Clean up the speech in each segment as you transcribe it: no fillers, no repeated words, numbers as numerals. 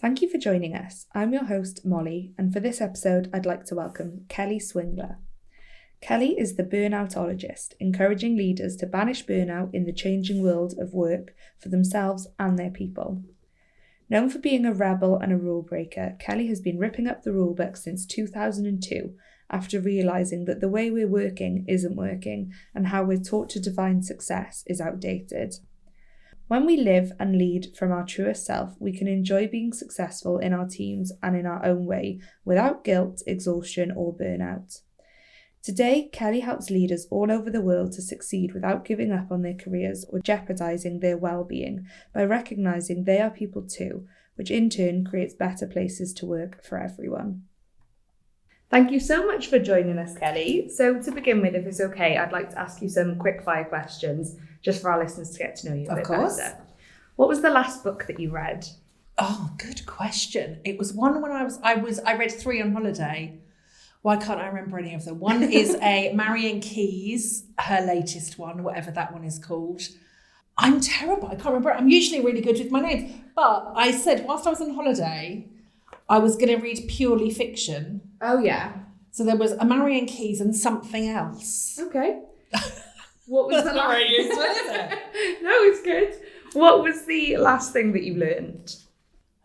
Thank you for joining us. I'm your host, Molly, and for this episode, I'd like to welcome Kelly Swingler. Kelly is the Burnoutologist, encouraging leaders to banish burnout in the changing world of work for themselves and their people. Known for being a rebel and a rule breaker, Kelly has been ripping up the rulebook since 2002 after realising that the way we're working isn't working and how we're taught to define success is outdated. When we live and lead from our truest self, we can enjoy being successful in our teams and in our own way without guilt, exhaustion or burnout. Today, Kelly helps leaders all over the world to succeed without giving up on their careers or jeopardising their well-being by recognising they are people too, which in turn creates better places to work for everyone. Thank you so much for joining us, Kelly. So to begin with, if it's okay, I'd like to ask you some quick fire questions just for our listeners to get to know you a bit better. What was the last book that you read? Oh, good question. It was one when I read 3 on holiday. Why can't I remember any of them? One is a Marian Keyes, her latest one, whatever that one is called. I'm terrible. I can't remember. I'm usually really good with my names. But I said, whilst I was on holiday, I was going to read purely fiction. Oh, yeah. So there was a Marian Keyes and something else. Okay. What was the last... it? No, it's good. What was the last thing that you learned?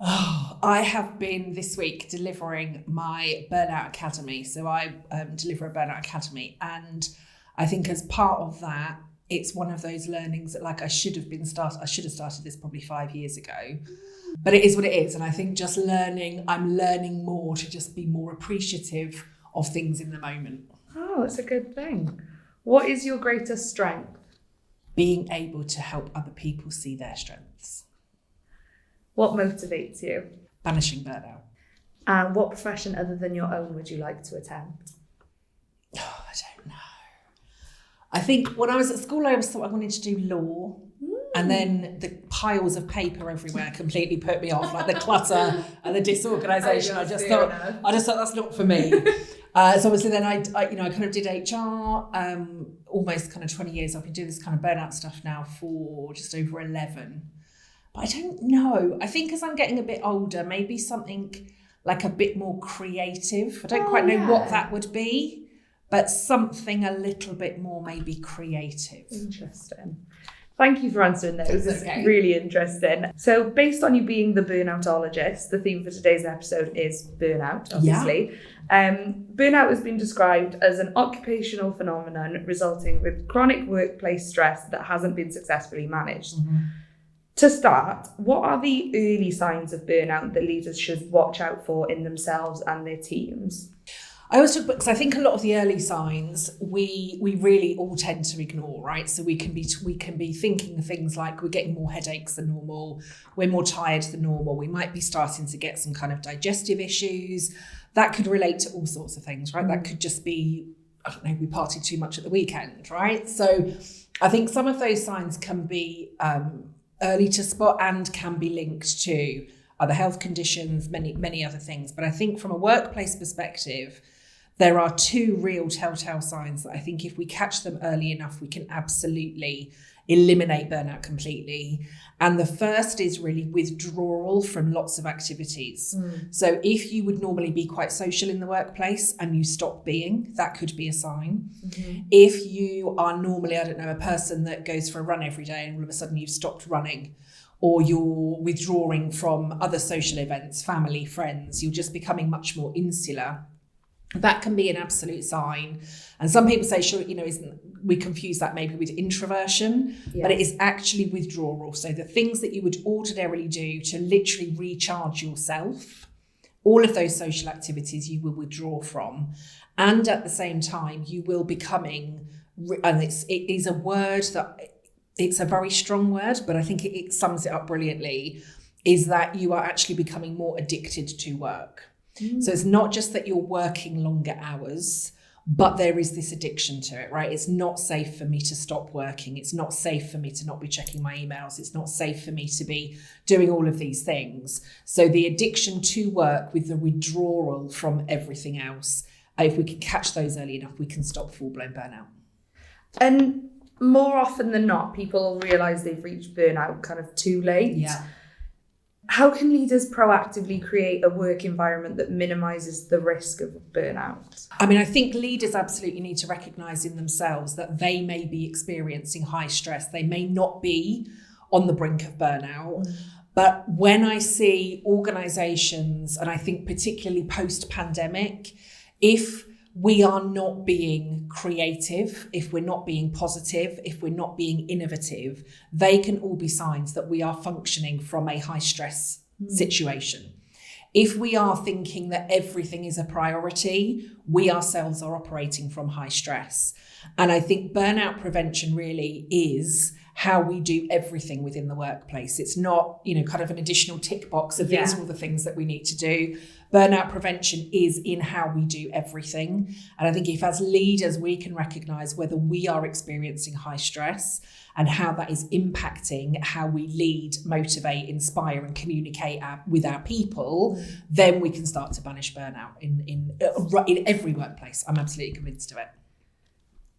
Oh, I have been this week delivering my Burnout Academy. So I deliver a Burnout Academy. And I think as part of that, it's one of those learnings that I should have started this probably 5 years ago. But it is what it is. And I think just I'm learning more to just be more appreciative of things in the moment. Oh, that's a good thing. What is your greatest strength? Being able to help other people see their strengths. What motivates you? Banishing burnout. And what profession other than your own would you like to attempt? Oh, I don't know. I think when I was at school, I always thought I wanted to do law. And then the piles of paper everywhere completely put me off, like the clutter and the disorganisation. I just thought that's not for me. So obviously then I kind of did HR, almost kind of 20 years. I've been doing this kind of burnout stuff now for just over 11. But I don't know. I think as I'm getting a bit older, maybe something like a bit more creative. I don't quite know what that would be, but something a little bit more maybe creative. Interesting. Thank you for answering those. It's okay. Really interesting. So based on you being the Burnoutologist, the theme for today's episode is burnout, obviously. Yeah. Burnout has been described as an occupational phenomenon resulting with chronic workplace stress that hasn't been successfully managed. Mm-hmm. To start, what are the early signs of burnout that leaders should watch out for in themselves and their teams? I always talk about, because I think a lot of the early signs we really all tend to ignore, right? So we can be thinking things like we're getting more headaches than normal, we're more tired than normal, we might be starting to get some kind of digestive issues. That could relate to all sorts of things, right? That could just be, I don't know, we partied too much at the weekend, right? So I think some of those signs can be early to spot and can be linked to other health conditions, many other things. But I think from a workplace perspective, there are 2 real telltale signs that I think if we catch them early enough, we can absolutely eliminate burnout completely. And the first is really withdrawal from lots of activities. So if you would normally be quite social in the workplace and you stop being, that could be a sign. Mm-hmm. If you are normally, a person that goes for a run every day and all of a sudden you've stopped running, or you're withdrawing from other social events, family, friends, you're just becoming much more insular, that can be an absolute sign. And some people say, sure, we confuse that maybe with introversion, but it is actually withdrawal. So the things that you would ordinarily do to literally recharge yourself, all of those social activities you will withdraw from. And at the same time, you will becoming, and it is a word that, it's a very strong word, but I think it sums it up brilliantly, is that you are actually becoming more addicted to work. So it's not just that you're working longer hours, but there is this addiction to it, right? It's not safe for me to stop working. It's not safe for me to not be checking my emails. It's not safe for me to be doing all of these things. So the addiction to work with the withdrawal from everything else, if we can catch those early enough, we can stop full-blown burnout. And more often than not, people realise they've reached burnout kind of too late. Yeah. How can leaders proactively create a work environment that minimises the risk of burnout? I mean, I think leaders absolutely need to recognise in themselves that they may be experiencing high stress. They may not be on the brink of burnout. But when I see organisations, and I think particularly post-pandemic, if we are not being creative, if we're not being positive, if we're not being innovative, they can all be signs that we are functioning from a high stress situation. If we are thinking that everything is a priority, we ourselves are operating from high stress. And I think burnout prevention really is how we do everything within the workplace. It's not, kind of an additional tick box of these are all the things that we need to do. Burnout prevention is in how we do everything. And I think if as leaders, we can recognise whether we are experiencing high stress and how that is impacting how we lead, motivate, inspire and communicate with our people, then we can start to banish burnout in every workplace. I'm absolutely convinced of it.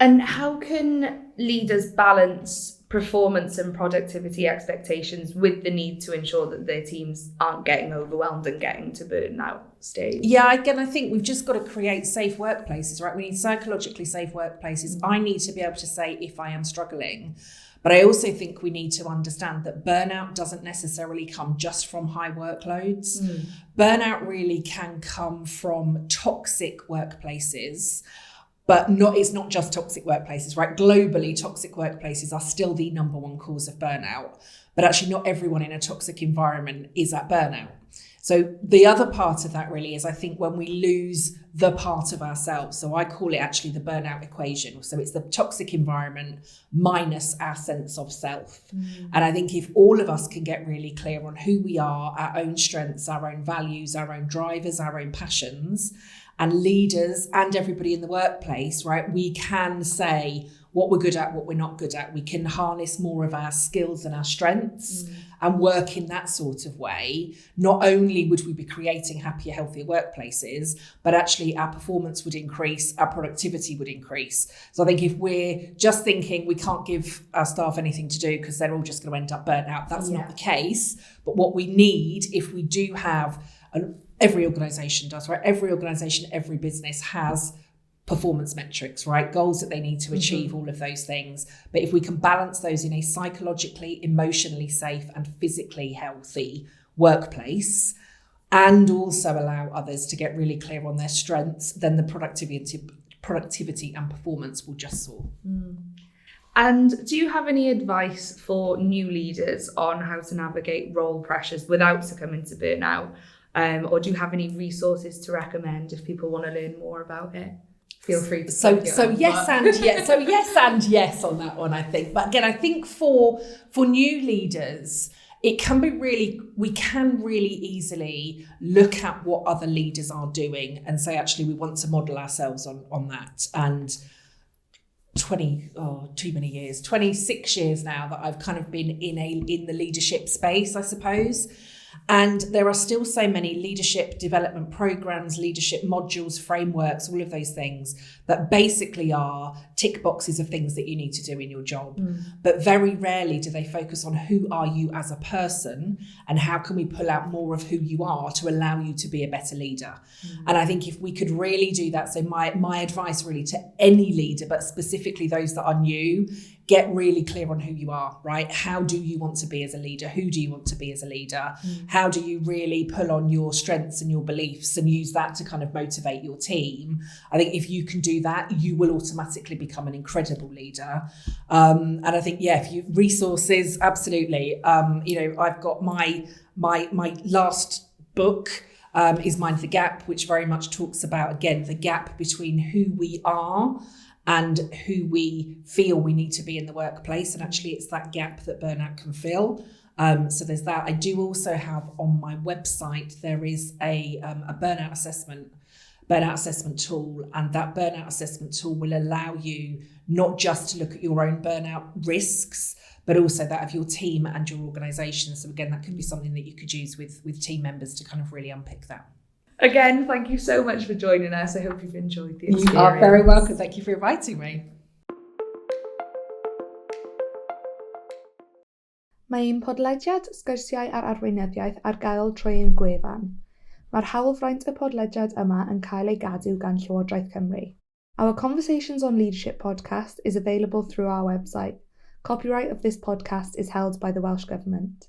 And how can leaders balance performance and productivity expectations with the need to ensure that their teams aren't getting overwhelmed and getting to burnout stage? Yeah, again, I think we've just got to create safe workplaces, right? We need psychologically safe workplaces. I need to be able to say if I am struggling. But I also think we need to understand that burnout doesn't necessarily come just from high workloads. Burnout really can come from toxic workplaces. But it's not just toxic workplaces, right? Globally, toxic workplaces are still the number one cause of burnout. But actually not everyone in a toxic environment is at burnout. So the other part of that really is, I think, when we lose the part of ourselves. So I call it actually the burnout equation. So it's the toxic environment minus our sense of self. And I think if all of us can get really clear on who we are, our own strengths, our own values, our own drivers, our own passions, and leaders and everybody in the workplace, right, we can say what we're good at, what we're not good at. We can harness more of our skills and our strengths and work in that sort of way. Not only would we be creating happier, healthier workplaces, but actually our performance would increase, our productivity would increase. So I think if we're just thinking we can't give our staff anything to do because they're all just going to end up burnt out, that's not the case. But what we need, if we do have every organisation does, right? Every organisation, every business has performance metrics, right? Goals that they need to achieve, all of those things. But if we can balance those in a psychologically, emotionally safe and physically healthy workplace, and also allow others to get really clear on their strengths, then the productivity and performance will just soar. And do you have any advice for new leaders on how to navigate role pressures without succumbing to burnout? Or do you have any resources to recommend if people want to learn more about it? Feel free to yes and yes on that one, I think. But again, I think for new leaders, we can really easily look at what other leaders are doing and say, actually, we want to model ourselves on that. And 26 years now that I've kind of been in the leadership space, I suppose. And there are still so many leadership development programs, leadership modules, frameworks, all of those things that basically are tick boxes of things that you need to do in your job. But very rarely do they focus on who are you as a person and how can we pull out more of who you are to allow you to be a better leader. And I think if we could really do that, so my advice really to any leader, but specifically those that are new, get really clear on who you are, right? How do you want to be as a leader? Who do you want to be as a leader? How do you really pull on your strengths and your beliefs and use that to kind of motivate your team? I think if you can do that, you will automatically become an incredible leader. And I think, if you resources, absolutely. I've got my last book is Mind the Gap, which very much talks about, again, the gap between who we are and who we feel we need to be in the workplace. And actually it's that gap that burnout can fill. So there's that. I do also have on my website, there is a burnout assessment tool. And that burnout assessment tool will allow you not just to look at your own burnout risks, but also that of your team and your organisation. So again, that could be something that you could use with team members to kind of really unpick that. Again, thank you so much for joining us. I hope you've enjoyed the experience. You are very welcome. Thank you for inviting me. Mae'n podlediad sgwrsiau ar arweinyddiaeth ar gael trwy ein gwefan. Mae'r hawlfraint y podlediad yma yn cael ei gadw gan Llywodraeth Cymru. Our Conversations on Leadership podcast is available through our website. Copyright of this podcast is held by the Welsh Government.